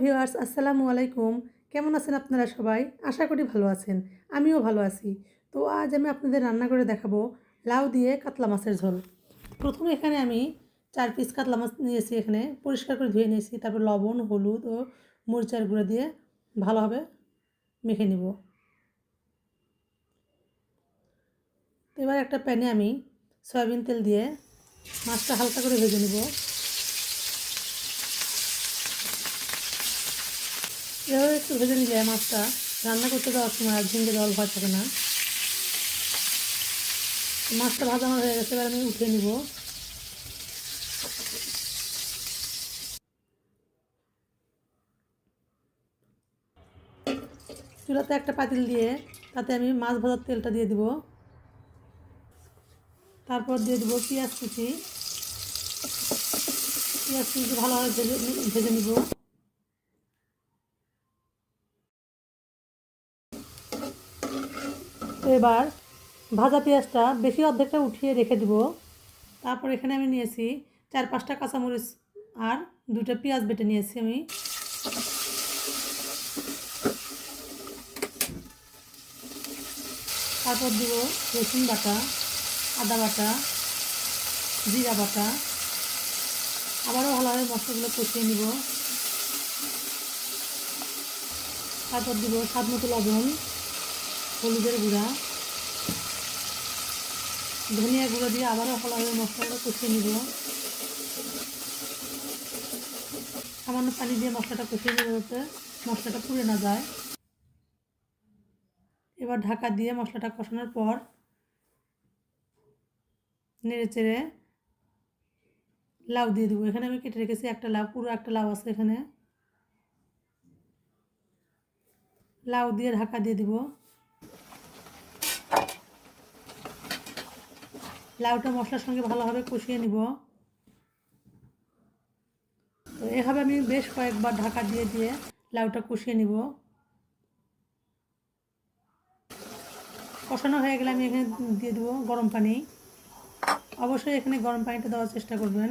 Viewers, আসসালামু আলাইকুম। কেমন আছেন আপনারা সবাই? আশা করি ভালো আছেন। আমিও ভালো আছি। তো আজ আমি আপনাদের রান্না করে দেখাবো লাউ দিয়ে কাতলা মাছের ঝোল। প্রথমে এখানে আমি 4 পিস কাতলা মাছ নিয়েছি, এখানে পরিষ্কার করে ধুয়ে নিয়েছি। তারপর লবণ, হলুদ ও মরিচের গুঁড়া দিয়ে ভালোভাবে মেখে নিব। এবার একটা প্যানে আমি সয়াবিন তেল দিয়ে মাছটা হালকা করে ভেজে নিব। এভাবে একটু ভেজে নিলে মাছটা রান্না করতে যাওয়ার সময় আর ভেঙে যাওয়ার ভয় থাকে না। মাছটা ভাজা আমার হয়ে গেছে, এবার আমি উঠিয়ে নিব। চুলাতে একটা পাতিল দিয়ে তাতে আমি মাছ ভাজার তেলটা দিয়ে দিব। তারপর দিয়ে দিব পেঁয়াজ কুচি। পেঁয়াজ কুচি ভালোভাবে ভেজে নিব। তো এবার ভাজা পেঁয়াজটা বেশি অর্ধেকটা উঠিয়ে রেখে দিব। তারপর এখানে আমি নিয়েছি 4-5টা কাঁচামরিচ আর 2টা পেঁয়াজ বেটে নিয়েছি আমি। তারপর দিব রসুন বাটা, আদা বাটা, জিরা বাটা। আবারও ভালোভাবে মশলাগুলো কষিয়ে নিব। তারপর দিব স্বাদ মতো লবণ, হলুদের গুঁড়া, ধনিয়া গুঁড়ো দিয়ে আবারও ভালোভাবে মশলাগুলো কষিয়ে নিব। সামান্য পানি দিয়ে মশলাটা কষিয়ে নেব যাতে মশলাটা পুড়ে না যায়। এবার ঢাকা দিয়ে মশলাটা কষানোর পর নেড়ে চেড়ে লাউ দিয়ে দেবো। এখানে আমি কেটে রেখেছি একটা লাউ, পুরো একটা লাউ আছে এখানে। লাউ দিয়ে ঢাকা দিয়ে দিব। লাউটা মশলার সঙ্গে ভালোভাবে কষিয়ে নিব। তো এভাবে আমি বেশ কয়েকবার ঢাকা দিয়ে দিয়ে লাউটা কষিয়ে নিব। কষানো হয়ে গেলে আমি এখানে দিয়ে দেবো গরম পানি। অবশ্যই এখানে গরম পানিটা দেওয়ার চেষ্টা করবেন।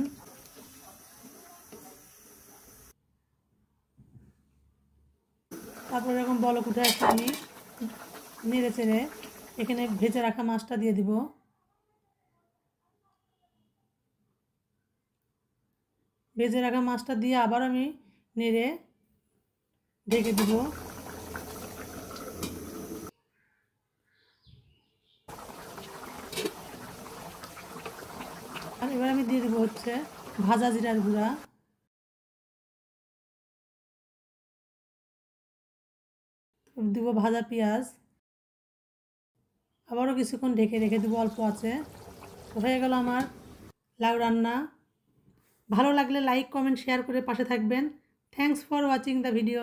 তারপর এরকম বলক উঠে আসলে আমি নেড়ে চেড়ে এখানে ভেজে রাখা মাছটা দিয়ে দিব। ভেজে রাখা মাছটা দিয়ে আবার আমি নেড়ে ঢেকে দিব। আর এবার আমি দিয়ে দেবো হচ্ছে ভাজা জিরার গুঁড়া, দিব ভাজা পেঁয়াজ। আবারও কিছুক্ষণ ঢেকে রেখে দেবো অল্প আছে। হয়ে গেল আমার লাউ রান্না। ভালো লাগলে লাইক, কমেন্ট, শেয়ার করে পাশে থাকবেন। Thanks for watching the video.